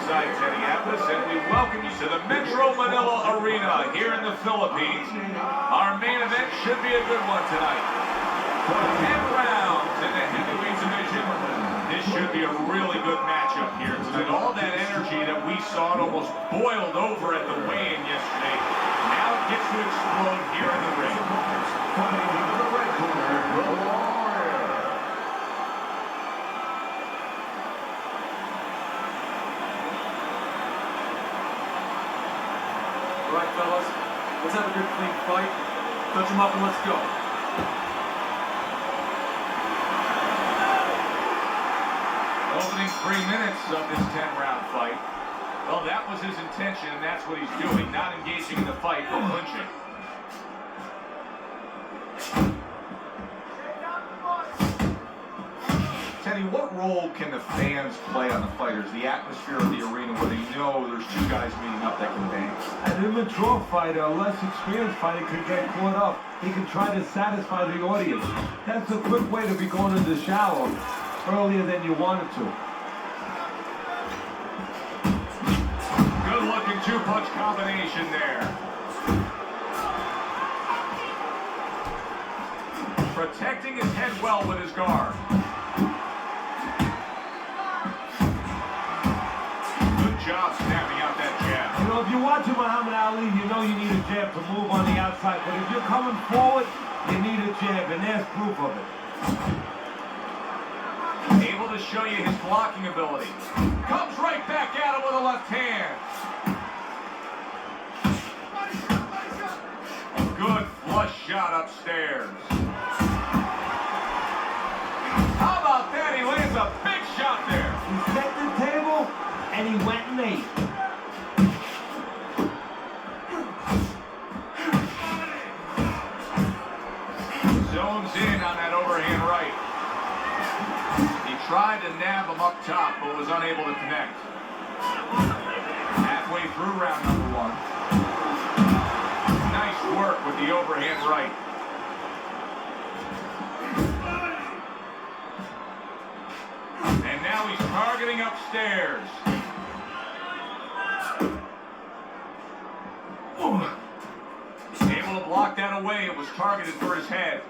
ringside, Teddy Atlas, and we welcome you to the Metro Manila Arena here in the Philippines. Our main event should be a good one tonight. For 10 rounds in the heavyweight division, this should be a really good matchup here tonight. All that energy that we saw, it almost boiled over at the weigh-in yesterday. Now it gets to explode here in the ring. Fighting in the red corner, the Warrior. All right, fellas, let's have a good clean fight. Touch them up and let's go. Opening 3 minutes of this 10-round fight. Well, that was his intention, and that's what he's doing, not engaging in the fight, but clinching. Teddy, what role can the fans play on the fighters? The atmosphere of the arena where they know there's two guys meeting up that can bang. An immature fighter, a less experienced fighter can get caught up. He can try to satisfy the audience. That's a quick way to be going in the shower earlier than you wanted to. Good-looking two-punch combination there. Protecting his head well with his guard. Good job snapping out that jab. You know, if you're watching Muhammad Ali, you know you need a jab to move on the outside. But if you're coming forward, you need a jab, and there's proof of it. Able to show you his blocking ability. Comes right back at him with a left hand. Good flush shot upstairs. How about that? He lands a big shot there. He set the table, and he went and ate. Zones in on that overhand right. Tried to nab him up top, but was unable to connect. Halfway through round number 1. Nice work with the overhand right. And now he's targeting upstairs. Able to block that away. It was targeted for his head.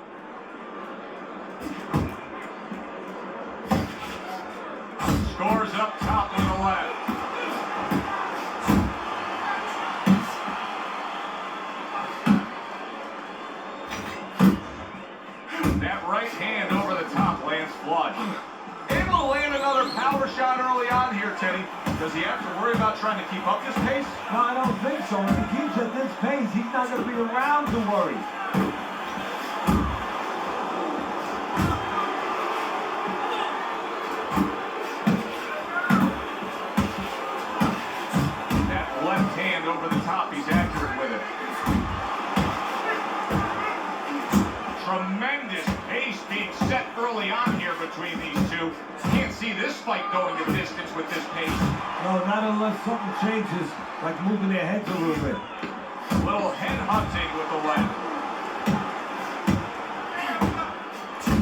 Scores up top on the left. That right hand over the top lands flush. Able to land another power shot early on here, Teddy. Does he have to worry about trying to keep up this pace? No, I don't think so. If he keeps at this pace, he's not going to be around to worry. Over the top, he's accurate with it. Tremendous pace being set early on here between these two. Can't see this fight going the distance with this pace. No, not unless something changes, like moving their heads a little bit. Little head hunting with the left.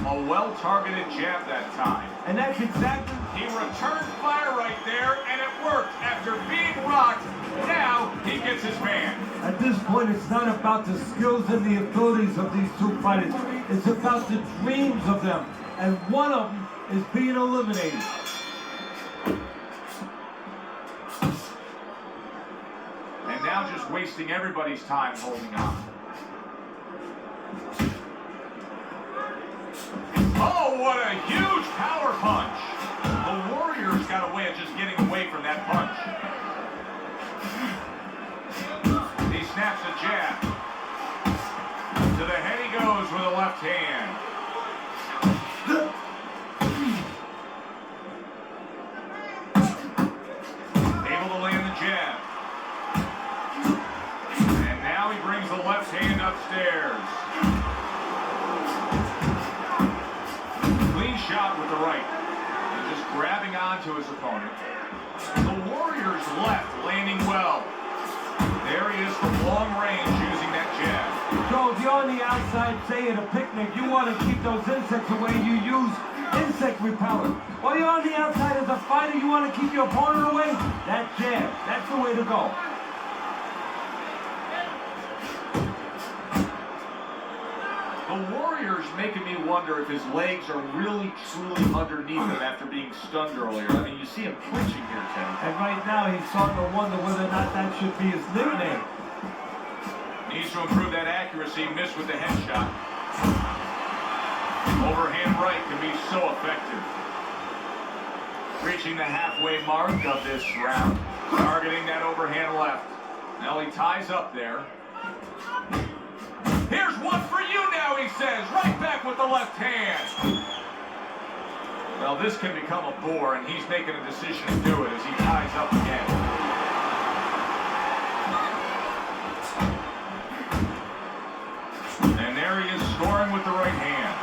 A well-targeted jab that time. And that's exactly... He returned fire right there, and it worked. After being rocked, now he gets his man. At this point, it's not about the skills and the abilities of these two fighters. It's about the dreams of them. And one of them is being eliminated. And now just wasting everybody's time holding on. Oh, what a huge power punch. The Warriors got a way of just getting away from that punch. He snaps a jab. To the head he goes with a left hand. Able to land the jab. And now he brings the left hand upstairs. Shot with the right, and just grabbing onto his opponent. The Warriors left, landing well. There he is from long range using that jab. So if you're on the outside, say at a picnic, you want to keep those insects away, you use insect repellent. Why While you're on the outside as a fighter, you want to keep your opponent away? That jab, that's the way to go. The Warrior's making me wonder if his legs are really, truly underneath him after being stunned earlier. I mean, you see him twitching here, Teddy. And right now, he's starting to wonder whether or not that should be his nickname. Needs to improve that accuracy. Missed with the headshot. Overhand right can be so effective. Reaching the halfway mark of this round. Targeting that overhand left. Now he ties up there. Here's one for you now, he says. Right back with the left hand. Well, this can become a bore, and he's making a decision to do it as he ties up again. And there he is scoring with the right hand.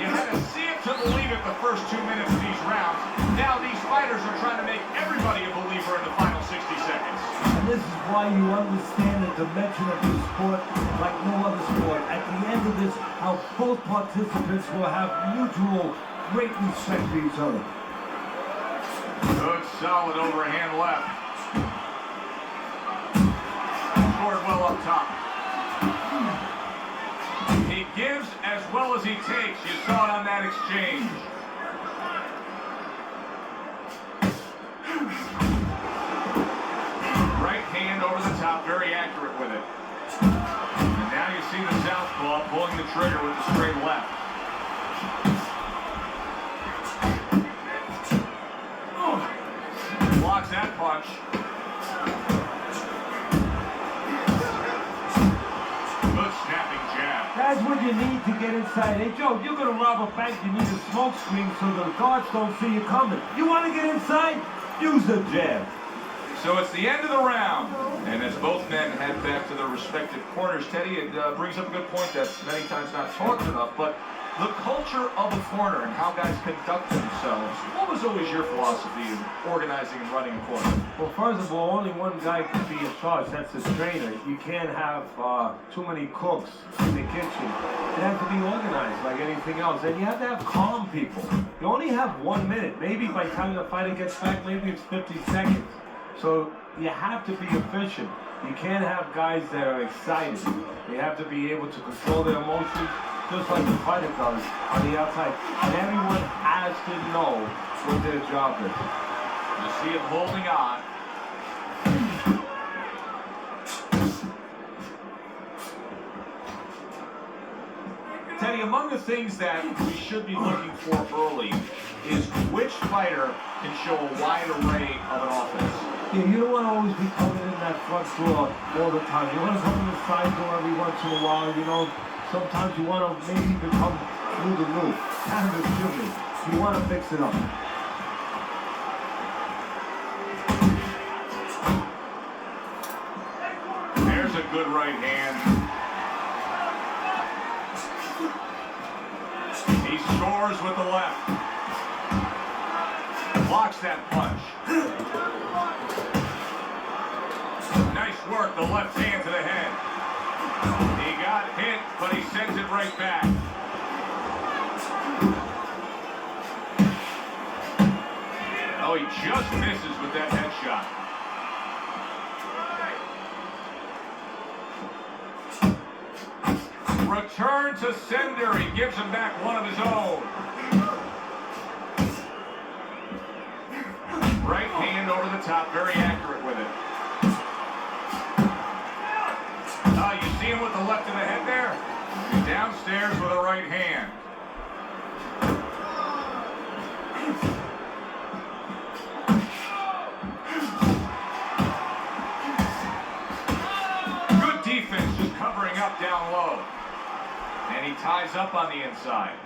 You had to see it to believe it the first 2 minutes of these rounds. Now these fighters are trying to make everybody a believer in the final 60 seconds. And this is why you understand the dimension of this sport like no other sport. At the end of this, how both participants will have mutual great respect for each other. Good, solid overhand left. Scored well up top. He gives as well as he takes. You saw it on that exchange. Right hand over the top, very accurate with it. And now you see the southpaw pulling the trigger with the straight left. Blocks that punch. Good snapping jab. That's what you need to get inside. Hey, Joe, you're going to rob a bank. You need a smoke screen so the guards don't see you coming. You want to get inside? Use a jab. So it's the end of the round. And as both men head back to their respective corners, Teddy, it brings up a good point that's many times not talked enough, but the culture of the corner and how guys conduct themselves. What was always your philosophy in organizing and running a corner? Well, first of all, only one guy can be in charge. That's the trainer. You can't have too many cooks in the kitchen. It has to be organized like anything else. And you have to have calm people. You only have 1 minute. Maybe by the time the fighter gets back, maybe it's 50 seconds. So you have to be efficient. You can't have guys that are excited. They have to be able to control their emotions, just like the fighter does on the outside. And everyone has to know what their job is. You see him holding on. Teddy, among the things that we should be looking for early is which fighter can show a wide array of an offense. Yeah, you don't want to always be coming in that front door all the time. You want to come in the side door every once in a while. You know, sometimes you want to maybe even come through the roof. Kind of a chimney. You want to fix it up. There's a good right hand. He scores with the left. Blocks that punch. Nice work, the left hand to the head. He got hit, but he sends it right back. Oh, he just misses with that headshot. Return to sender. He gives him back one of his own. Right hand over the top, very accurate with it. You see him with the left of the head there? He's downstairs with a right hand. Good defense, just covering up down low. And he ties up on the inside.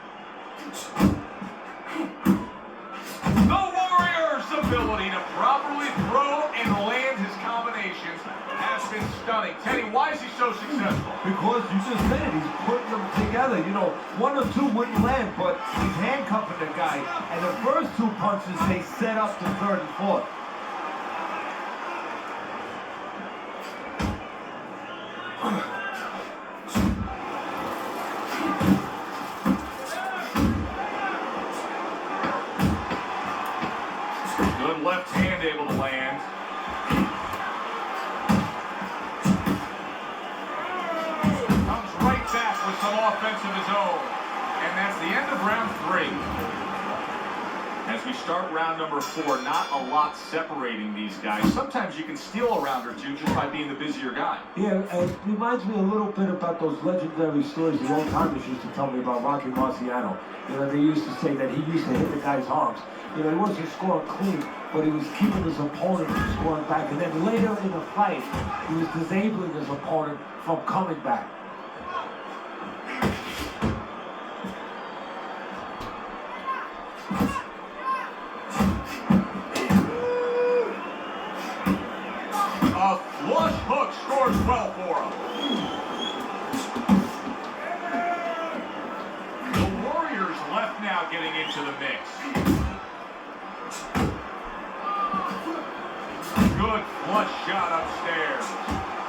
The Warrior's ability to properly throw and land his combinations has been stunning. Teddy, why is he so successful? Because you just said it, he's putting them together. You know, one or two wouldn't land, but he's handcuffing the guy. And the first two punches, they set up the third and fourth. Good left hand able to land. Comes right back with some offense of his own. And that's the end of round 3. As we start round number 4, not a lot separating these guys. Sometimes you can steal a round or two just by being the busier guy. Yeah, it reminds me a little bit about those legendary stories the old timers used to tell me about Rocky Marciano. You know, they used to say that he used to hit the guy's arms. You know, he wasn't scoring clean, but he was keeping his opponent from scoring back. And then later in the fight, he was disabling his opponent from coming back. A flush hook scores well for him. The Warriors left now getting into the mix. Good flush shot upstairs.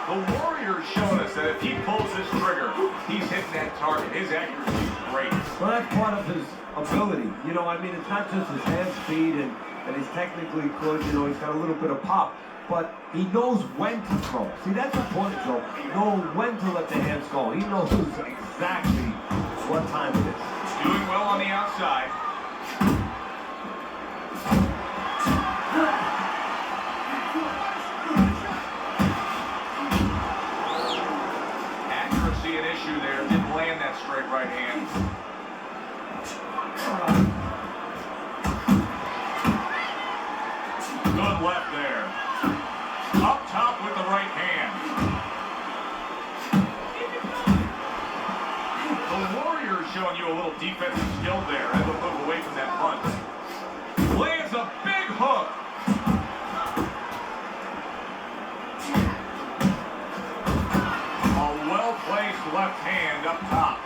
The Warriors showed us that if he pulls this trigger, he's hitting that target. His accuracy is great. Well, that's part of his ability. You know, I mean, it's not just his hand speed and he's technically good. You know, he's got a little bit of pop. But he knows when to throw. See, that's important, Joe. Know when to let the hands go. He knows exactly what time it is. Doing well on the outside. Accuracy an issue there. Didn't land that straight right hand. Good left there. Up top with the right hand. The Warriors showing you a little defensive skill there. Able to move away from that punch. Lands a big hook. A well-placed left hand up top.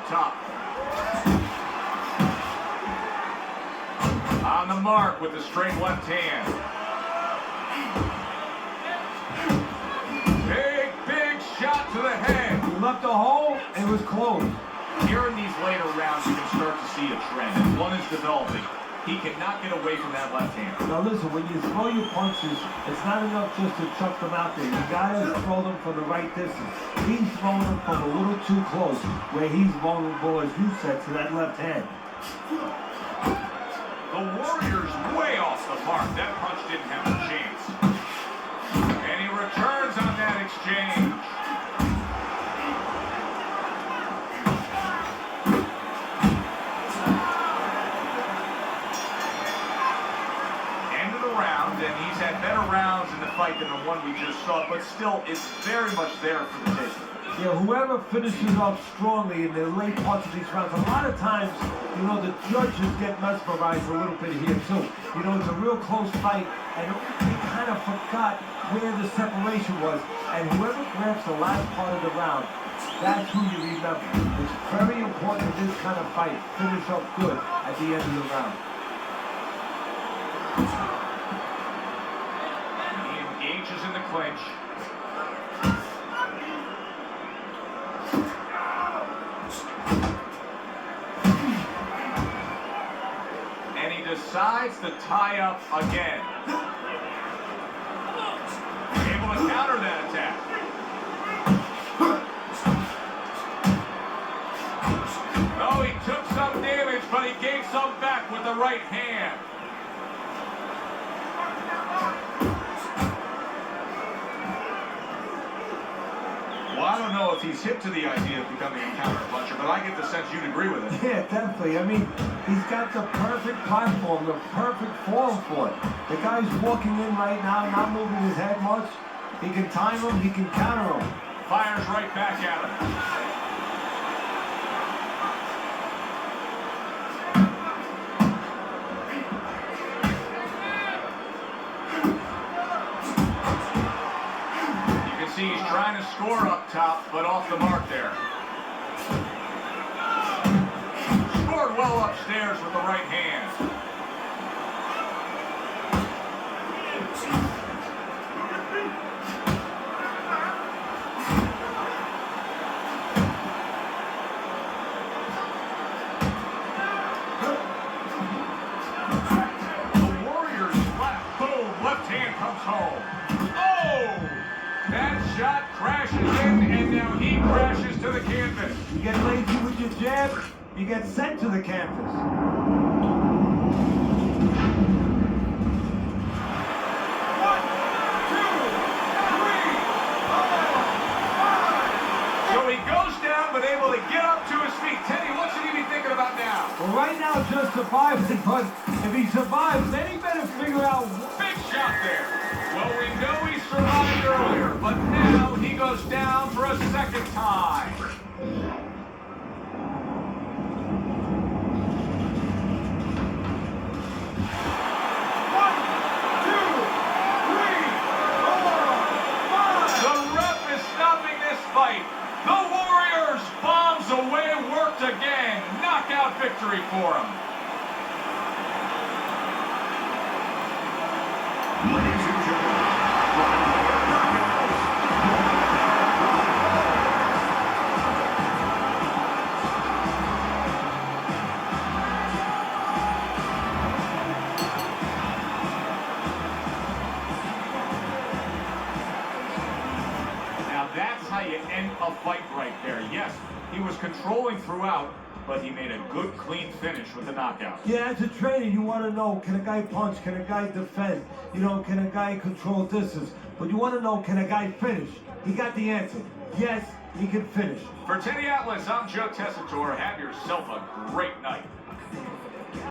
Top. On the mark with the straight left hand. Big shot to the head. He left a hole and was closed. Here in these later rounds, you can start to see a trend. One is developing. He cannot get away from that left hand. Now listen, when you throw your punches, it's not enough just to chuck them out there. You gotta throw them from the right distance. He's throwing them from a little too close, where he's vulnerable, as you said, to that left hand. The Warriors way off the mark. That punch didn't have a chance. And he returns on that exchange. And he's had better rounds in the fight than the one we just saw, but still it's very much there for the taking. Yeah, whoever finishes off strongly in the late parts of these rounds, a lot of times, you know, the judges get mesmerized a little bit here too. You know, it's a real close fight, and they kind of forgot where the separation was. And whoever grabs the last part of the round, that's who you remember. It's very important in this kind of fight, finish up good at the end of the round. Engages in the clinch. And he decides to tie up again. Able to counter that attack. No, he took some damage, but he gave some back with the right hand. Well, I don't know if he's hip to the idea of becoming a counter-puncher, but I get the sense you'd agree with it. Yeah, definitely. I mean, he's got the perfect platform, the perfect form for it. The guy's walking in right now, not moving his head much. He can time him, he can counter him. Fires right back at him. See, he's trying to score up top, but off the mark there. Scored well upstairs with the right hand. Left hand comes home. Oh! That shot crashes in, and now he crashes to the canvas. You get lazy with your jab, you get sent to the canvas. 1, 2, 3, 4, 5. So he goes down, but able to get up to his feet. Teddy, what should he be thinking about now? Well, right now, just surviving, but if he survives, then he better figure out. Big shot there. Well, we know he survived earlier, but now he goes down for a second time. 1, 2, 3, 4, 5. The ref is stopping this fight. The Warriors bombs away, worked again. Knockout victory for him. Ladies and gentlemen, now that's how you end a fight right there. Yes, he was controlling throughout, but he made a good, clean finish with the knockout. Yeah, as a trainer, you want to know, can a guy punch? Can a guy defend? You know, can a guy control distance? But you want to know, can a guy finish? He got the answer. Yes, he can finish. For Teddy Atlas, I'm Joe Tessitore. Have yourself a great night.